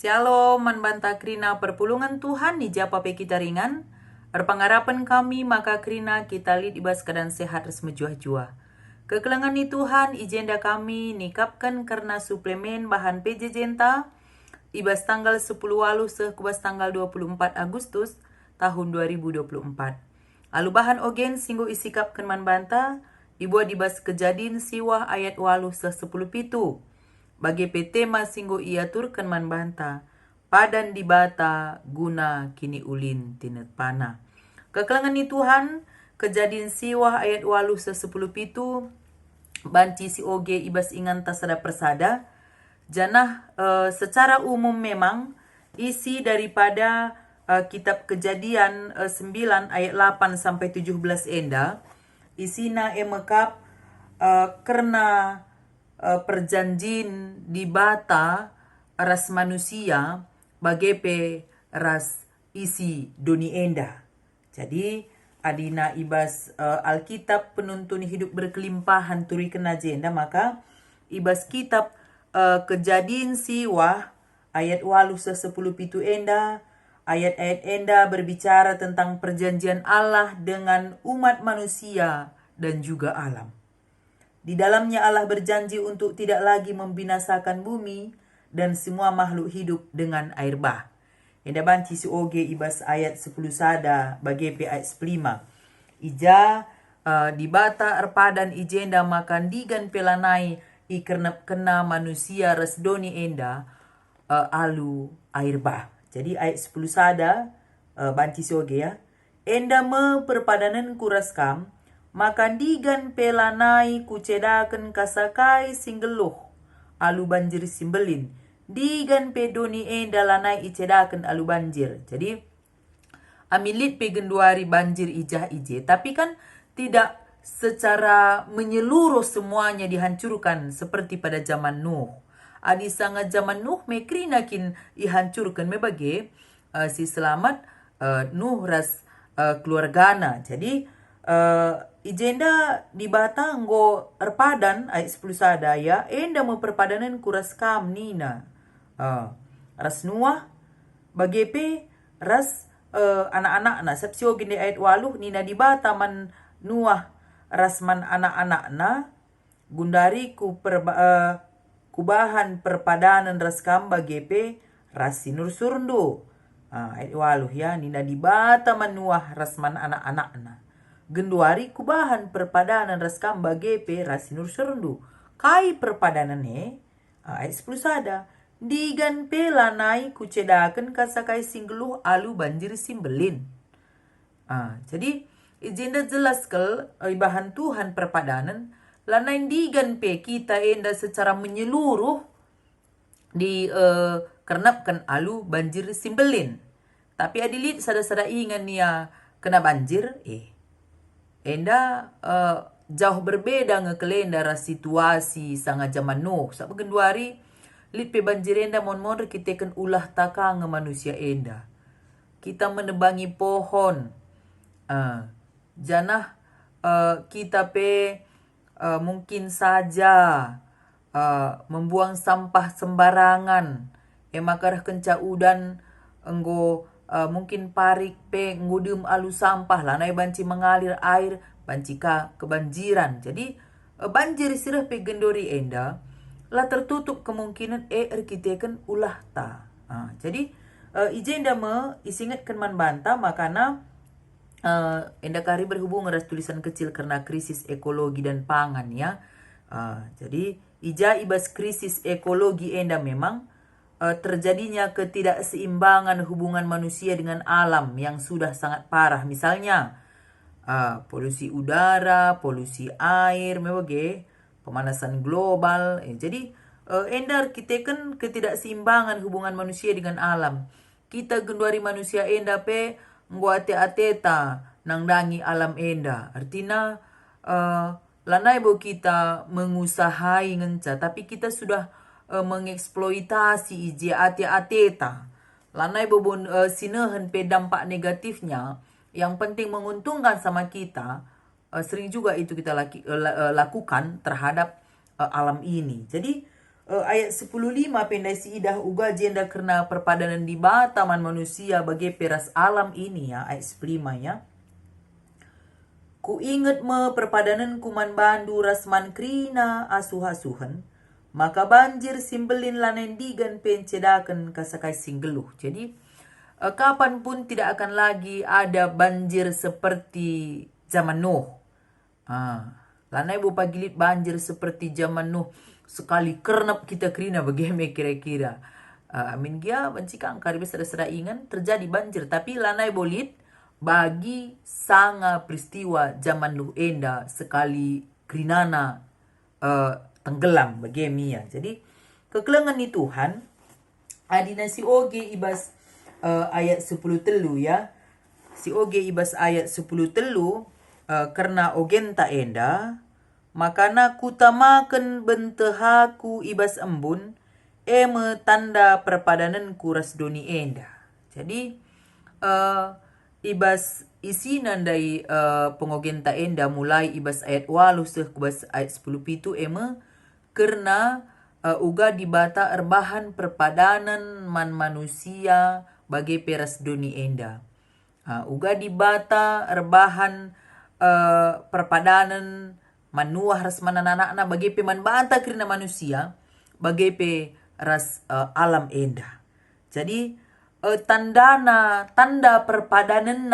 Shalom, manbanta krina perpulungan Tuhan ni japa pe kita ringan. Pangarapan kami maka krina kita lid ibas keadaan sehat resme jua-jua. Kekelangan ni Tuhan ijenda kami nikapkan karena suplemen bahan PJ Jenta ibas tanggal 10 walu kubas tanggal 24 Agustus tahun 2024. Alu bahan ogen singgo isikapkan manbanta ibu dibas kejadian siwah ayat walu 10 pitu. Bagi PT masinggo iaturkan manbanta padan dibata guna kini ulin tinet pana. Kekelangan ni Tuhan kejadian siwah ayat walu 10 pitu banci si oge ibas ingan tasada persada janah secara umum memang isi daripada kitab kejadian 9 ayat 8 sampai 17 enda isina emekap karena perjanjian di bata ras manusia bagepe ras isi doni enda. Jadi adina ibas Alkitab penuntun hidup berkelimpahan turi kena jenda maka ibas kitab kejadian siwah ayat walu 10 pitu enda ayat-ayat enda berbicara tentang perjanjian Allah dengan umat manusia dan juga alam. Di dalamnya Allah berjanji untuk tidak lagi membinasakan bumi dan semua makhluk hidup dengan air bah. Enda banci si oge ibas ayat 10 sada bagi ayat 5. Ija di bata erpadan ijenda makan digan pelanai kena manusia resdoni enda alu air bah. Jadi ayat 10 sada banci si oge ya. Enda me perpadanan kuraskam makan digan pelanai kucedakan kasakai singgeluh alu banjir simbelin digan pedoni enda lanai icedakan alu banjir. Jadi amilit pegenduari banjir ijah ije tapi kan tidak secara menyeluruh semuanya dihancurkan seperti pada zaman Nuh. Adi sangat zaman Nuh mekrinakin ihancurkan mebage si selamat Nuh ras keluargana. Jadi ijenda di batanggo erpadan ayat 10 sadaya enda memperpadanan kuras kam nina ras nuah bagepe ras anak-anak na sepsio gini ayat waluh nina di bata man nuah ras man anak-anak na gundari kubahan perpadanan ras kam bagepe ras sinur surndo ayat waluh ya nina di bata man nuah ras man anak-anak na genduari kubahan perpadanan raskam bagepe rasinur serundu. Kai perpadanan ayat 10 sada. Digan pelanai kucedakan kasakai singgeluh alu banjir simbelin. Jadi ijenda jelas kel bahan Tuhan perpadanan. Lanai digan pe kita enda secara menyeluruh di kernapkan alu banjir simbelin. Tapi adilit sada-sada ingan nia kena banjir enda jauh berbeda ngekelenda situasi sangat zaman Nuh. Sa pegenduari lit pe banjir enda mon kita kan ulah taka nge manusia enda. Kita menebangi pohon. Janah kita pe mungkin saja membuang sampah sembarangan. Makarah kenca udan enggo mungkin parik pe ngudum alu sampah lanai banci mengalir air banci kebanjiran. Jadi banjir sirah pe gendori enda lah tertutup kemungkinan erkitekan ulah ta. Jadi ijenda me isingatkan man banta makana enda kari berhubung ras tulisan kecil karena krisis ekologi dan pangan ya. Jadi ija ibas krisis ekologi enda memang terjadinya ketidakseimbangan hubungan manusia dengan alam yang sudah sangat parah. Misalnya polusi udara, polusi air, pemanasan global. Jadi endar kita kan ketidakseimbangan hubungan manusia dengan alam. Kita genduari manusia enda pe nguate ateta nangdangi alam enda. Artinya lanai bo kita mengusahai ngenca tapi kita sudah mengeksploitasi ije ate-ateta. Lanai bobon sinehan pe dampak negatifnya yang penting menguntungkan sama kita. Sering juga itu kita lakukan terhadap alam ini. Jadi ayat 10:5 pendai si idah uga jenda karena perpadanan di bataman manusia bagi peras alam ini ya, ayat 10:5 ya. Ku inget me perpadanan kuman bandu rasman krina asuh-asuhan, maka banjir simbelin lanen digan pencedakan kasakai singgeluh. Jadi kapanpun tidak akan lagi ada banjir seperti zaman Nuh. Lanai bu pagilit banjir seperti zaman Nuh, sekali kernap kita krina bagaimana kira-kira. Amin gia mencikang karibes ada ingan terjadi banjir, tapi lanai bolit bagi sanga peristiwa zaman Nuh enda sekali krinana tenggelam bagaimana. Jadi kekelengan ni Tuhan adina si oge ibas ayat 10 telu ya. Si oge ibas ayat 10 telu karena ogen tak enda makana kutamakan bentehaku ibas embun eme tanda perpadanan kuras doni enda. Jadi ibas isi nandai pengogen tak enda mulai ibas ayat 8 seh kubas ayat 10 pitu eme karena uga dibata erbahan perpadanan man manusia bagi peras doni enda. Uga dibata erbahan perpadanan manuah ras mananana bagi pe man banta kirina manusia bagi pe ras alam enda. Jadi tanda perpadanan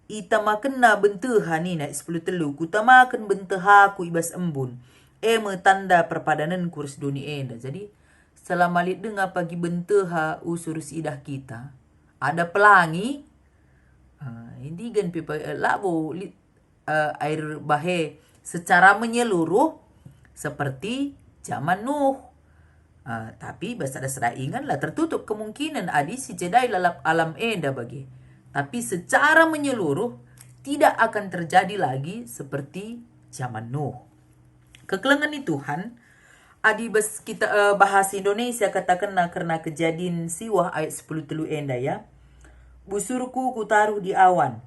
ita makena benteha ni na 10 telu kutamakan benteha ku ibas embun eme tanda perpadanan kurs dunia enda. Jadi selama lit dengar pagi benteha usur sidah kita ada pelangi ini gan pipa labo air bahe secara menyeluruh seperti zaman Nuh. Tapi bahasa dasar ingan lah tertutup kemungkinan adi si jedai lalap alam enda bagi. Tapi secara menyeluruh tidak akan terjadi lagi seperti zaman Nuh. Kekelengan ni Tuhan adi bas kita bahasa Indonesia katakan karena kejadian siwah ayat 10 telu enda ya. Busurku kutaruh di awan.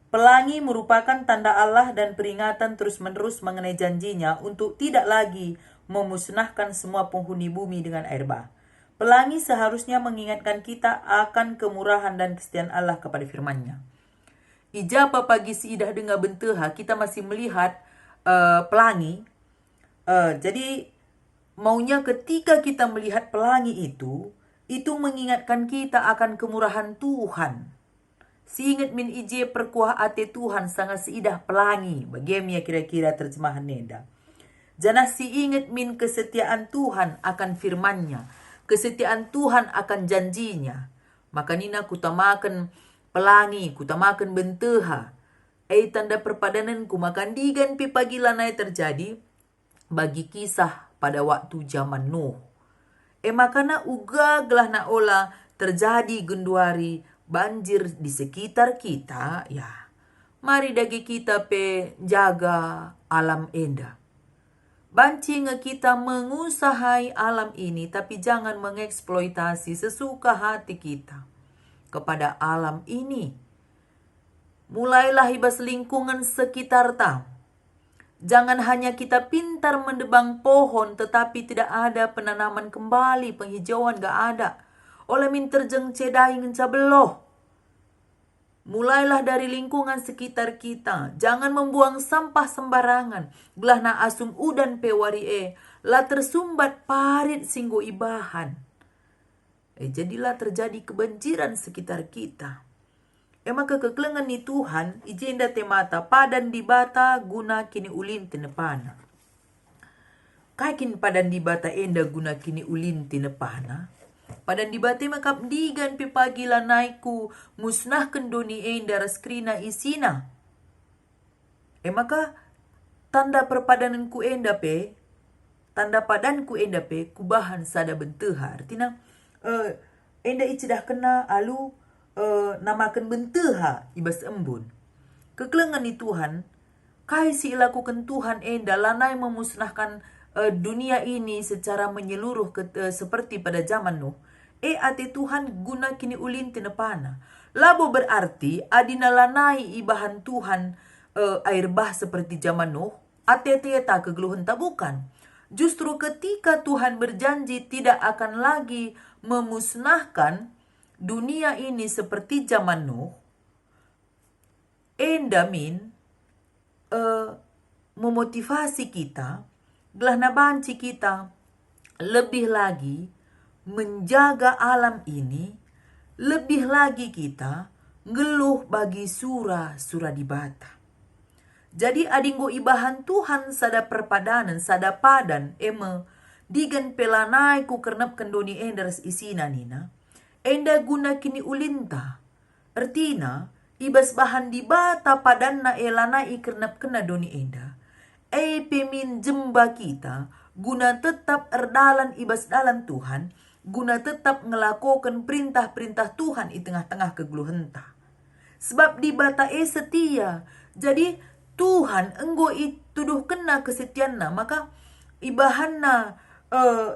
Pelangi merupakan tanda Allah dan peringatan terus-menerus mengenai janjinya untuk tidak lagi memusnahkan semua penghuni bumi dengan air bah. Pelangi seharusnya mengingatkan kita akan kemurahan dan kesetiaan Allah kepada firman-Nya. Ijapa pagi siidah dengan benteha kita masih melihat pelangi. Jadi maunya ketika kita melihat pelangi itu mengingatkan kita akan kemurahan Tuhan. Siingat min ije perkuah ate Tuhan sangat seidah pelangi. Bagaimana kira-kira terjemahan neda. Janah siingat min kesetiaan Tuhan akan firman-Nya. Kesetiaan Tuhan akan janjinya. Maka nina kutamakan pelangi, kutamakan benteha. Tanda perpadananku makan digan pi pagi lanai terjadi bagi kisah pada waktu zaman Nuh. Makana uga gelah na ola terjadi genduari banjir di sekitar kita ya. Mari dagi kita pe jaga alam enda. Banci kita mengusahai alam ini tapi jangan mengeksploitasi sesuka hati kita kepada alam ini. Mulailah ibas lingkungan sekitar tam. Jangan hanya kita pintar mendebang pohon tetapi tidak ada penanaman kembali, penghijauan gak ada. Oleh min terjeng cedai ngencabeloh. Mulailah dari lingkungan sekitar kita. Jangan membuang sampah sembarangan. Belah na asum udan pewari la tersumbat parit singgo ibahan. Jadilah terjadi kebanjiran sekitar kita. Maka kekelengan ni Tuhan ijenda temata padan di bata guna kini ulin tinepana. Kaikin padan di bata enda guna kini ulin tinepana. Padan di bata makap digan pi pagi lanaiku musnahkan doni enda raskrina isina. Maka tanda perpadananku enda pe, tanda padanku enda pe kubahan sada benteha. Artinya enda icedah kena alu namakan benteha ibas embun. Kekelengan ni Tuhan, kai si lakukan Tuhan enda lanai memusnahkan dunia ini secara menyeluruh seperti pada zaman Nuh. Ate Tuhan guna kini ulin tinepana. Labo berarti adina lanai ibahan Tuhan air bah seperti zaman Nuh. ate-teta kegeluhan tak bukan. Justru ketika Tuhan berjanji tidak akan lagi memusnahkan dunia ini seperti zaman Nuh, endamin memotivasi kita, belah nabanci kita lebih lagi menjaga alam ini, lebih lagi kita ngeluh bagi surah di bata. Jadi adinggo ibahan Tuhan sada perpadanan, sada padan, digan pelanai ku kernap kendoni enders isina nina, enda guna kini ulinta. Artina, ibas bahan di bata padan na elanai kernap kena doni enda. Pemin jemba kita, guna tetap erdalan ibas dalan Tuhan, guna tetap ngelakukan perintah-perintah Tuhan di tengah-tengah kegeluhenta. Sebab di bata setia. Jadi Tuhan enggo ituduh kena kesetianna, maka ibahanna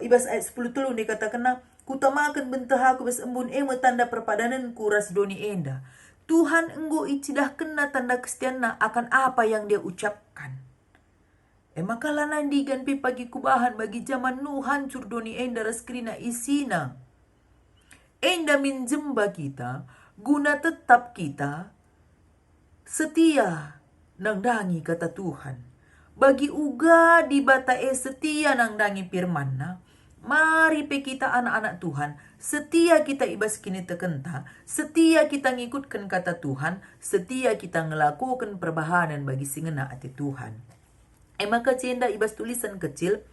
ibas ayat 10 telun dikatakan kutamakan bentah aku bes embun tanda perpadanan ku ras doni enda. Tuhan enggo icidah kena tanda kesetianna akan apa yang dia ucapkan. Maka lanan digan pi pagi kubahan bagi zaman nu hancur doni enda ras krina isina. Enda minjemba kita guna tetap kita setia nangdangi kata Tuhan. Bagi uga di bata setia nangdangi firmanna. Mari pe kita anak-anak Tuhan, setia kita ibas kini tekenta, setia kita ngikutkan kata Tuhan, setia kita ngelakukan perbahanan bagi singena ati Tuhan. Maka cenda ibas tulisan kecil,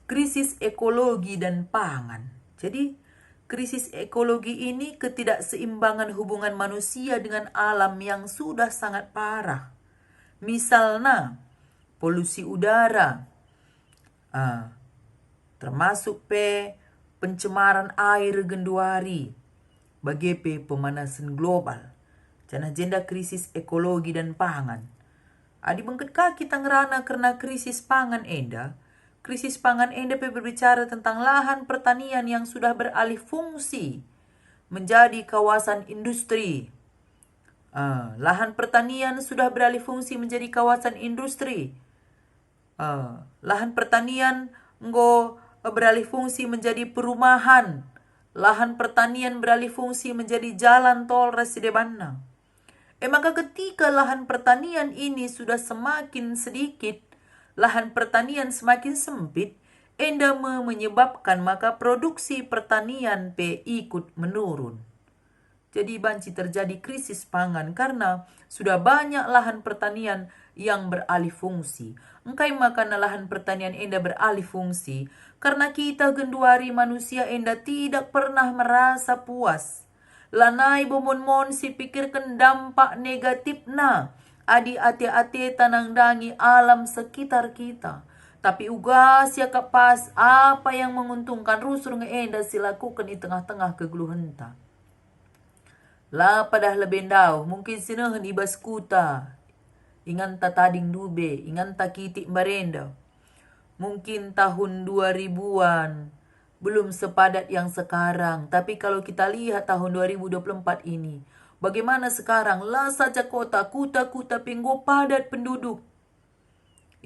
krisis ekologi dan pangan. Jadi krisis ekologi ini ketidakseimbangan hubungan manusia dengan alam yang sudah sangat parah. Misalnya, polusi udara, termasuk pencemaran air genduari, bagi pemanasan global, jana jenda krisis ekologi dan pangan. Adi bengket kaki tangerana karena krisis pangan enda. Krisis pangan enda berbicara tentang lahan pertanian yang sudah beralih fungsi menjadi kawasan industri. Lahan pertanian sudah beralih fungsi menjadi kawasan industri. Lahan pertanian beralih fungsi menjadi perumahan. Lahan pertanian beralih fungsi menjadi jalan tol residebanna. Maka ketika lahan pertanian ini sudah semakin sedikit, lahan pertanian semakin sempit, enda menyebabkan maka produksi pertanian ikut menurun. Jadi banci terjadi krisis pangan karena sudah banyak lahan pertanian yang beralih fungsi. Engkai makan lahan pertanian enda beralih fungsi karena kita genduari manusia enda tidak pernah merasa puas. Lanai bomon-mon si pikirkan dampak negatif na adi ate-ate tanangdangi alam sekitar kita. Tapi uga siaka pas apa yang menguntungkan rusur ngeenda silakukan di tengah-tengah kegeluhenta. La padah lebendau, mungkin sinahan ibas kuta. Ingan ta tading dube, ingan ta kitik barenda. Mungkin tahun 2000-an, belum sepadat yang sekarang. Tapi kalau kita lihat tahun 2024 ini, bagaimana sekarang? La saja kuta-kuta penggo padat penduduk.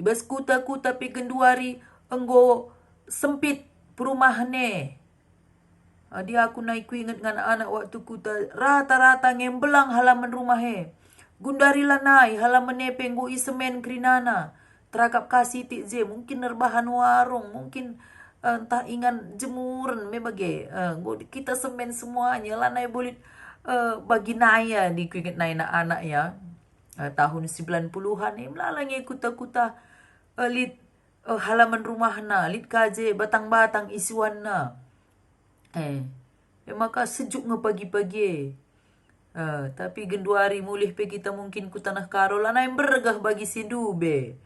Ibas kuta-kuta pengenduari enggo sempit perumahannya. Dia aku naik ingat dengan anak waktu kuta rata-rata ngembelang halaman rumah Gundari lanai halaman penggo semen krinana. Terakap kasih tikje mungkin nerbahan warung, mungkin entah ingan jemuran membagai. Kita semen semuanya lanai boleh bagi naya di kuingat naya anak ya. Tahun 90-an melalangi kuta-kuta lit halaman rumahna, lit kaje batang-batang isuanna. Maka sejuk nge pagi-pagi. Tapi genduari mulih pe kita mungkin ku tanah karo lana yang bergah bagi si dube.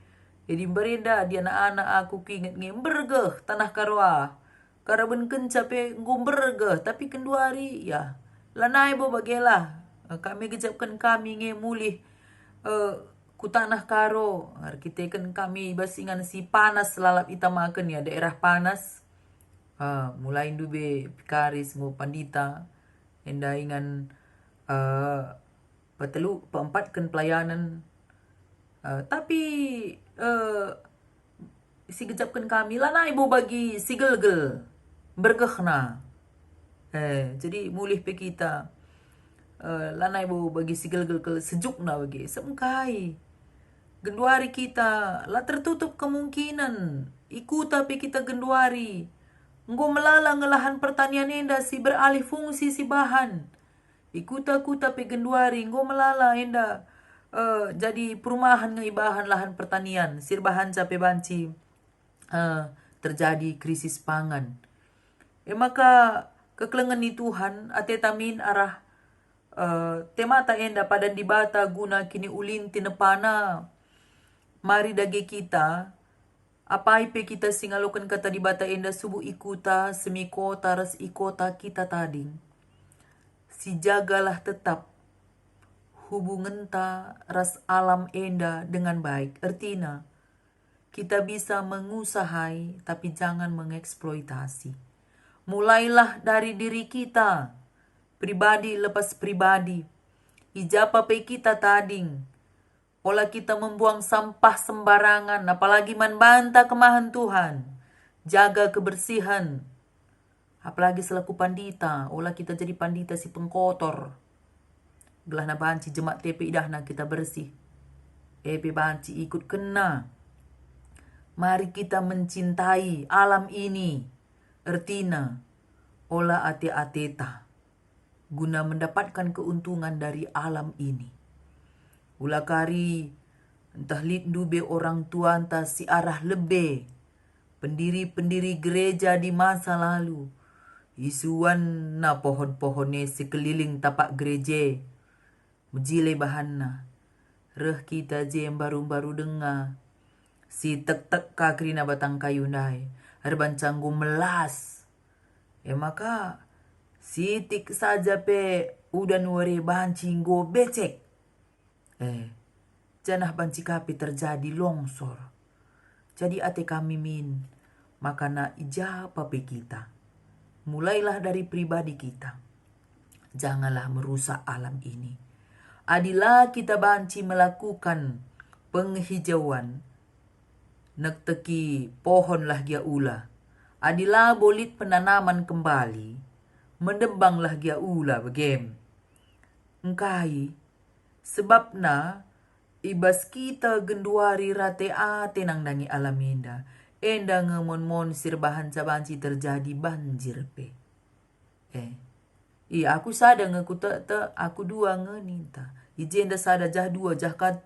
Jadi berenda dia anak-anak aku kinget nge bergah tanah karoa. Karaben kenca pe bergah tapi genduari ya. Lana ibu bagelah. Kami gejapkan kami nge mulih ku tanah karo. Arkiteken kami basingan si panas lalap itamakan ya daerah panas. Mulai dube pikaris ngo pandita enda ingan peempatkan pelayanan tapi si gejapkan kami lana ibu bagi si gelgel bergehna. Jadi mulih pe kita lana ibu bagi si gelgel ke sejuk na bagi semkai. Genduari kita lah tertutup kemungkinan ikut tapi kita genduari. Enggo melala ngelahan pertanian enda si beralih fungsi si bahan. Ikuta-kuta pe genduari enggo melala enda jadi perumahan ngeibahan lahan pertanian sir bahan cape banci terjadi krisis pangan. Maka kekelengan ni Tuhan atetamin arah temata enda pada dibata guna kini ulin tinepana. Mari dage kita apa ipe kita singalukan kata dibata enda subuh ikuta semikota ras ikota kita tading. Si jagalah tetap hubungan ta ras alam enda dengan baik. Artinya kita bisa mengusahai tapi jangan mengeksploitasi. Mulailah dari diri kita. Pribadi lepas pribadi. Ijapa pe kita tading. Olah kita membuang sampah sembarangan. Apalagi membantah kemahan Tuhan. Jaga kebersihan. Apalagi selaku pandita. Olah kita jadi pandita si pengkotor. Gelah na banci jemak tepe idahna kita bersih. Epe banci ikut kena. Mari kita mencintai alam ini. Ertina, olah ate-ateta. Guna mendapatkan keuntungan dari alam ini. Ulah kari, entah lindu be orang tua entah si arah lebe. Pendiri-pendiri gereja di masa lalu. Isuan na pohon-pohonnya sekeliling tapak gereja. Mujile bahanna. Reh kita je yang baru-baru dengar. Si tek-tek kakrina batang kayu nai. Harban canggu melas. Maka sitik saja pe udan wari banci go becek. Janah banci kapi terjadi longsor. Jadi ate kami min. Maka na ijapa pe kita. Mulailah dari pribadi kita. Janganlah merusak alam ini. Adilah kita banci melakukan penghijauan. Nekteki pohonlah gia ula. Adilah bolit penanaman kembali. Mendembanglah gia ula begem. Engkai. Sebabna ibas kita genduari rate ate nang dangi alam enda. Enda ngemon-mon sirbahan sabanci terjadi banjir pe. Aku sada ngekuta aku dua ngeninta. Ijenda sada jah dua jah ka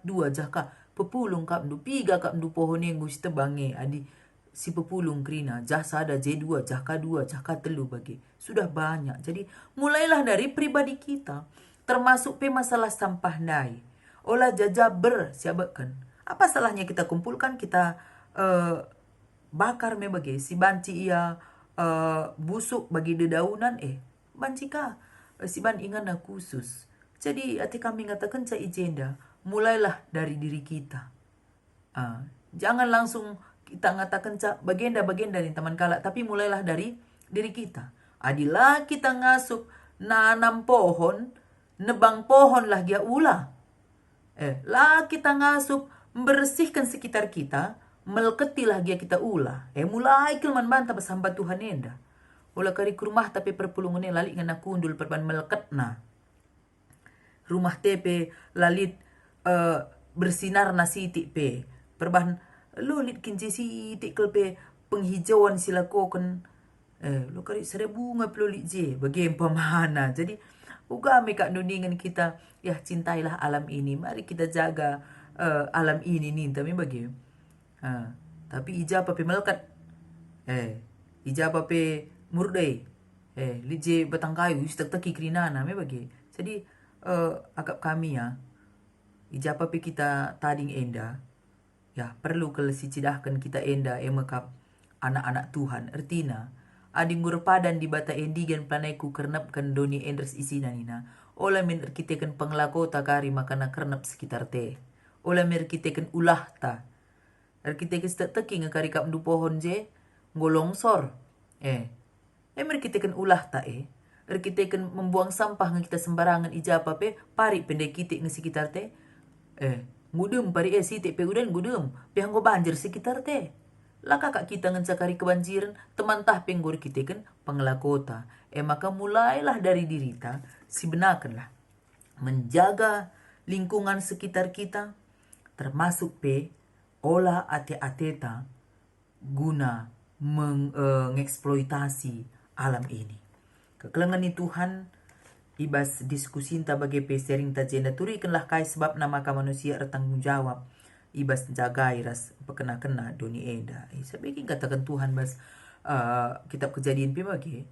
pepulung kap du piga kap du pohon yang gusti tebange adi si pepulung krina jah sada J2 jah ka2 jah ka3 bagi sudah banyak. Jadi mulailah dari pribadi kita termasuk pe masalah sampah nai olah jajaber siabakan apa salahnya kita kumpulkan kita bakar me bagi si banci ia busuk bagi dedaunan banci ka si ban ingan na khusus. Jadi ati kami ngatakan ca ijenda mulailah dari diri kita. Jangan langsung kita ngatakan bagenda nih teman kalak. Tapi mulailah dari diri kita. Adilah kita ngasup nanam pohon. Nebang pohon lah dia ulah. Lah kita ngasup membersihkan sekitar kita. Melketilah dia kita ulah. Mulai kelman bantah bersambah Tuhan enda. Ulah kari ke rumah tapi perpulungan lalik ngana kundul perban melketna. Rumah tepe lalit bersinar nasi pe perban lolit kinci sitik kelpe penghijauan silakokan lo kari seribu ngaplolit je bagi pemahana. Jadi uga meka nundingan kita ya cintailah alam ini, mari kita jaga alam ini nih tapi bagi tapi ijapa pe melekat ijapa pe murdai lije batang kayu istak taki krinana me bagi. Jadi agak kami ya ijapa pe kita tading enda ya perlu kelesi cidahkan kita enda emakap anak-anak Tuhan ertina ading gurpadan di bata endigan planaiku kernapkan doni endres isina nina ola men erkitekan penglakota kari makana kernap sekitar te ola men erkitekan ulah ta erkitekan teki ngakari kap du pohon je ngolongsor merkitekan ulah ta kita kan membuang sampah ng kita sembarangan ijapa pe pari pendek kitik ng sekitar te ngudem pari sitik pe udan ngudem pe hanggo banjir sekitar te lah kakak kita ngencakari kebanjiran, teman tah penggor kita kan pengelakota. Maka mulailah dari diri ta, si benakanlah menjaga lingkungan sekitar kita, termasuk olah ate-ateta guna mengeksploitasi alam ini. Kekelengan ni Tuhan ibas diskusi ta bagi sharing ta jenda turikanlah kai sebab nama ka manusia bertanggung jawab ibas jagai ras pekena-kena doni eda. Sebagai katakan Tuhan bas kitab kejadian pi bagi.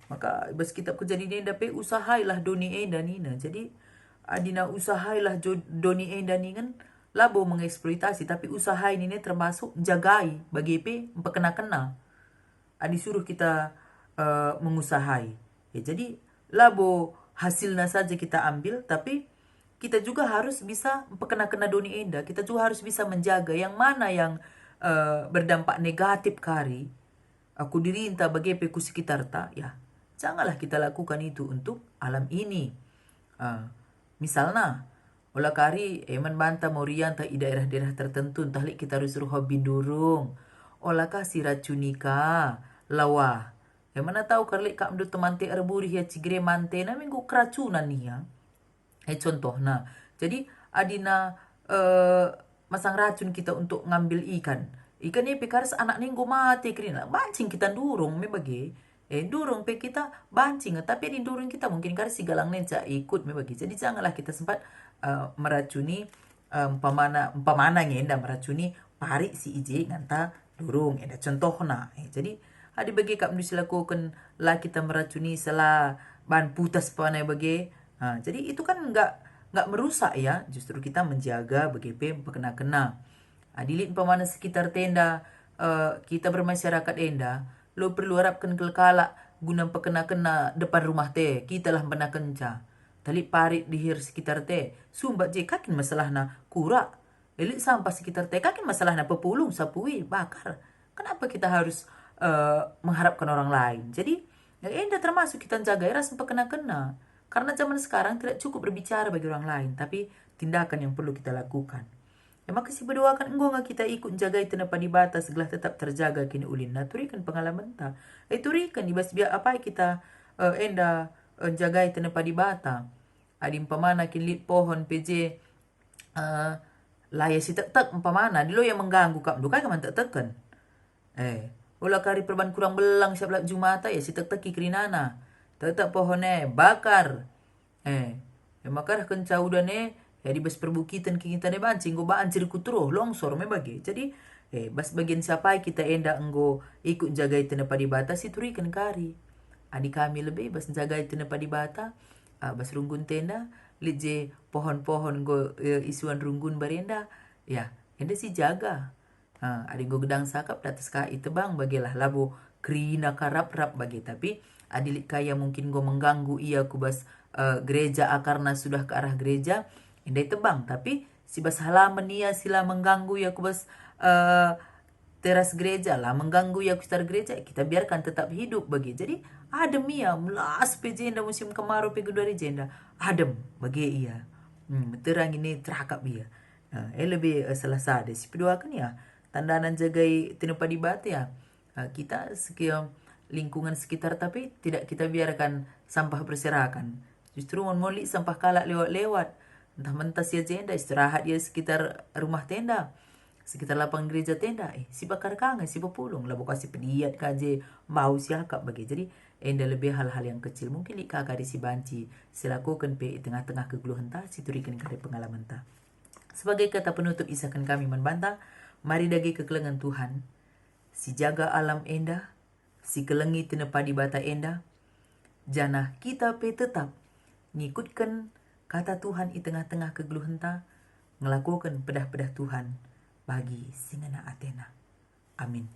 Maka ibas kitab kejadian eda pe usahailah doni eda nina. Jadi adina usahailah doni eda ni kan labo mengeksploitasi, tapi usaha ini termasuk jagai bagi pe pekena-kena. Adi suruh kita mengusahai. Jadi labo hasilnya saja kita ambil, tapi kita juga harus bisa pekena-kena doni enda. Kita juga harus bisa menjaga yang mana yang berdampak negatif kari. Aku dirinta bagi peku sekitar ta, ya janganlah kita lakukan itu untuk alam ini. Misalnya, olah kari banta morian ta i daerah-daerah tertentu, entah kita harus suruh hobi durung. Olah kasih racunika, lawa. Mana tahu karlik kak mdu temante arburi ya cigre mante na minggu keracunan nih ya. Contoh, nah, jadi adina masang racun kita untuk ngambil ikan. Ikan ini pekaris anak nenggo mati kerina. Bancing kita durung me bagi. Durung pe kita bancing. Tapi di durung kita mungkin karena si galang nenca ikut me bagi. Jadi janganlah kita sempat meracuni umpamana ngenda meracuni pari si ije nganta durung. Ada contoh nah. Jadi ada bagi kak mdu silakukan lah kita meracuni salah bahan putas panai bagi. Jadi itu kan nggak merusak ya, justru kita menjaga BGP kena-kena. Dilit pemana sekitar tenda kita bermasyarakat enda, lo perlu harapkan kelkala guna pekena-kena depan rumah teh, kita lah pernah kenca. Tali parit dihir sekitar teh, sumbat je kakin masalah na kura. Elit sampah sekitar teh kakin masalah na pepulung, sapui, bakar. Kenapa kita harus mengharapkan orang lain? Jadi ya enda termasuk kita jaga era sampai kena-kena. Karena zaman sekarang tidak cukup berbicara bagi orang lain, tapi tindakan yang perlu kita lakukan. Maka si berdoakan engkau nggak kita ikut jaga itu napa di batas segala tetap terjaga kini ulin. Nah turikan pengalaman ta. Turikan ibas biar apa kita enda jaga itu napa di bata. Adim pamana kini lit pohon PJ laya si tek umpamana di lo yang mengganggu kap dukai kaman tekan. Ulah kari perban kurang belang siap lak jumata ya si tek kerinana. Tetap pohonnya bakar. Makar kencau dan ya di bas perbukitan kita ne bancing go bancir kutro longsor me bagi. Jadi bas bagian siapa kita enda enggo ikut jaga itu nepa di bata si turikan kari. Adik kami lebih bas jaga itu nepa di bata. Bas runggun tenda lije pohon-pohon go isuan runggun barenda. Ya, enda si jaga. Adik go gedang sakap datas ka itu bang bagilah labo krina karap-rap bagi tapi adilik kaya mungkin gue mengganggu ia kubas gereja karena sudah ke arah gereja indai tebang tapi si bas halaman ia sila mengganggu ya kubas teras gereja lah mengganggu ya sekitar gereja kita biarkan tetap hidup bagi jadi adem ia melas pejenda musim kemarau pegu dari jenda adem bagi ia terang ini terakap ia lebih selesai deh si pedoakan ya tandanan jagai tinupa di batu ya kita sekian lingkungan sekitar tapi tidak kita biarkan sampah berserakan. Justru monmoli sampah kalak lewat-lewat. Entah mentas ya jenda istirahat ya sekitar rumah tenda. Sekitar lapang gereja tenda. Si bakar kangen, si pepulung. Lah bukan si pediat kaje mau siakap bagi. Jadi enda lebih hal-hal yang kecil. Mungkin li kakak di si banci. Silakukan pe tengah-tengah keguluhan ta. Si turikan kare pengalaman ta. Sebagai kata penutup isakan kami membantah. Mari dagi kekelengan Tuhan. Si jaga alam enda. Si kelengi tinepa di bata enda, janah kita pe tetap ngikutkan kata Tuhan di tengah-tengah kegeluhan ta, ngelakukan pedah-pedah Tuhan bagi singana Athena. Amin.